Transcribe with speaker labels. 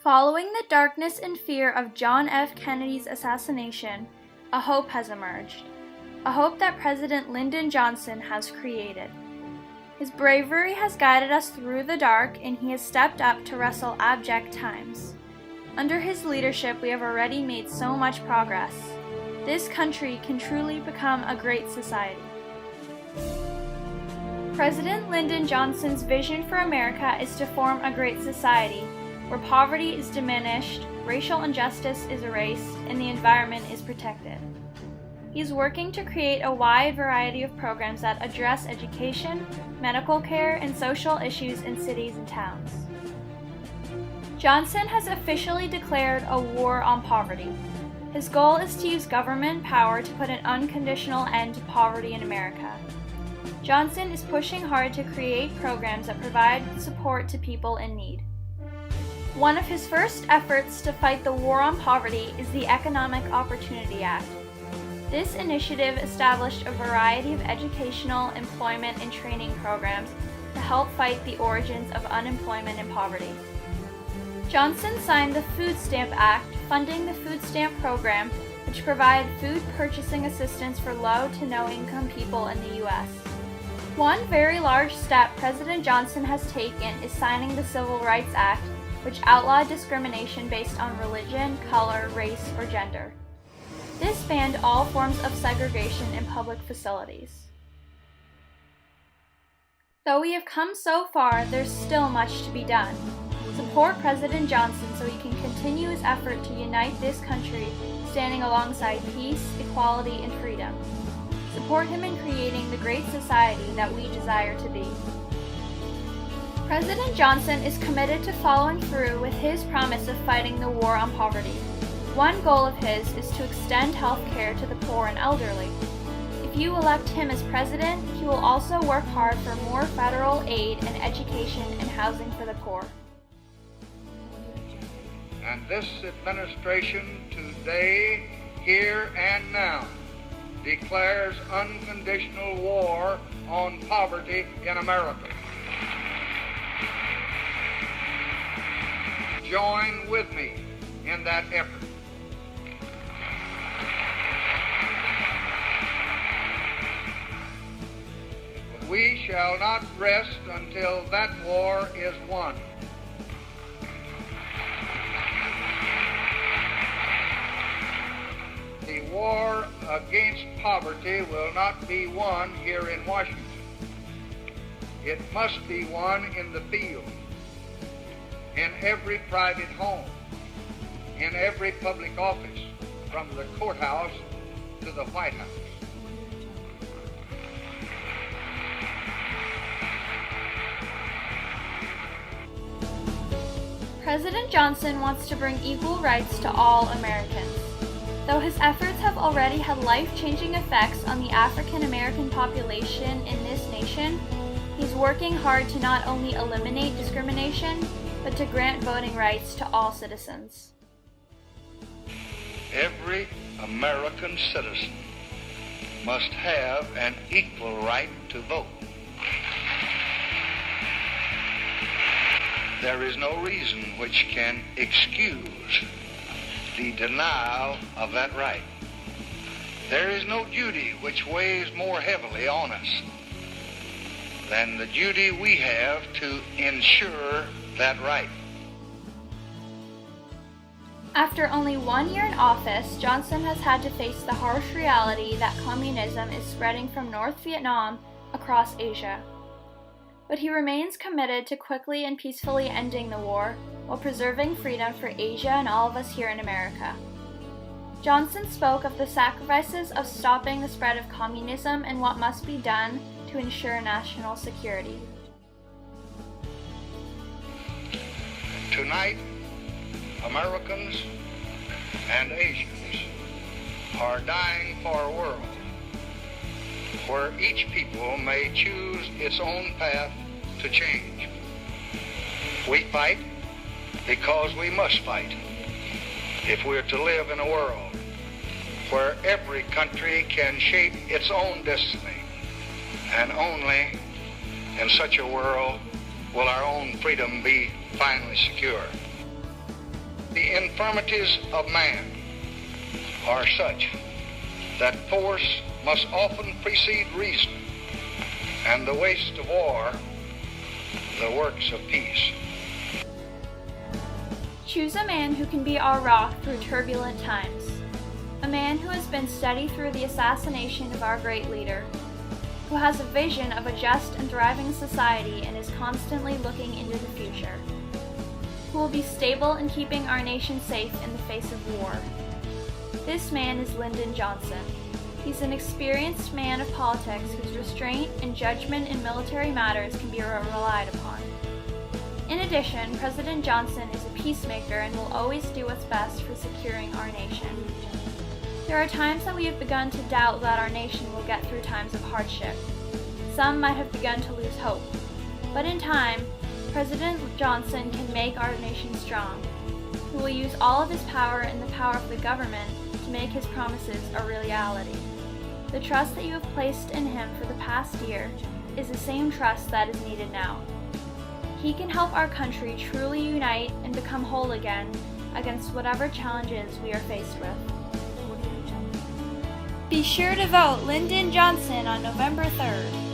Speaker 1: Following the darkness and fear of John F. Kennedy's assassination, a hope has emerged, a hope that President Lyndon Johnson has created. His bravery has guided us through the dark, and he has stepped up to wrestle abject times. Under his leadership, we have already made so much progress. This country can truly become a great society. President Lyndon Johnson's vision for America is to form a great society where poverty is diminished, racial injustice is erased, and the environment is protected. He's working to create a wide variety of programs that address education, medical care, and social issues in cities and towns. Johnson has officially declared a war on poverty. His goal is to use government power to put an unconditional end to poverty in America. Johnson is pushing hard to create programs that provide support to people in need. One of his first efforts to fight the war on poverty is the Economic Opportunity Act. This initiative established a variety of educational, employment, and training programs to help fight the origins of unemployment and poverty. Johnson signed the Food Stamp Act, funding the food stamp program, which provided food purchasing assistance for low to no income people in the U.S. One very large step President Johnson has taken is signing the Civil Rights Act, which outlawed discrimination based on religion, color, race, or gender. This banned all forms of segregation in public facilities. Though we have come so far, there's still much to be done. Support President Johnson so he can continue his effort to unite this country, standing alongside peace, equality, and freedom. Support him in creating the great society that we desire to be. President Johnson is committed to following through with his promise of fighting the war on poverty. One goal of his is to extend health care to the poor and elderly. If you elect him as president, he will also work hard for more federal aid and education and housing for the poor.
Speaker 2: And this administration today, here and now, declares unconditional war on poverty in America. Join with me in that effort. We shall not rest until that war is won. The war against poverty will not be won here in Washington. It must be won in the field, in every private home, in every public office, from the courthouse to the White House.
Speaker 1: President Johnson wants to bring equal rights to all Americans. Though his efforts have already had life-changing effects on the African American population in this nation, he's working hard to not only eliminate discrimination, but to grant voting rights to all citizens.
Speaker 3: Every American citizen must have an equal right to vote. There is no reason which can excuse the denial of that right. There is no duty which weighs more heavily on us than the duty we have to ensure that right.
Speaker 1: After only 1 year in office, Johnson has had to face the harsh reality that communism is spreading from North Vietnam across Asia. But he remains committed to quickly and peacefully ending the war while preserving freedom for Asia and all of us here in America. Johnson spoke of the sacrifices of stopping the spread of communism and what must be done to ensure national security.
Speaker 3: Tonight, Americans and Asians are dying for a world where each people may choose its own path to change. We fight because we must fight if we're to live in a world where every country can shape its own destiny, and only in such a world will our own freedom be finally secure. the infirmities of man are such that force must often precede reason, and the waste of war the works of peace.
Speaker 1: Choose a man who can be our rock through turbulent times. A man who has been steady through the assassination of our great leader, who has a vision of a just and thriving society and is constantly looking into the future, who will be stable in keeping our nation safe in the face of war. This man is Lyndon Johnson. He's an experienced man of politics whose restraint and judgment in military matters can be relied upon. In addition, President Johnson is a peacemaker and will always do what's best for securing our nation. There are times that we have begun to doubt that our nation will get through times of hardship. Some might have begun to lose hope. But in time, President Johnson can make our nation strong. He will use all of his power and the power of the government to make his promises a reality. The trust that you have placed in him for the past year is the same trust that is needed now. He can help our country truly unite and become whole again against whatever challenges we are faced with. Be sure to vote Lyndon Johnson on November 3rd.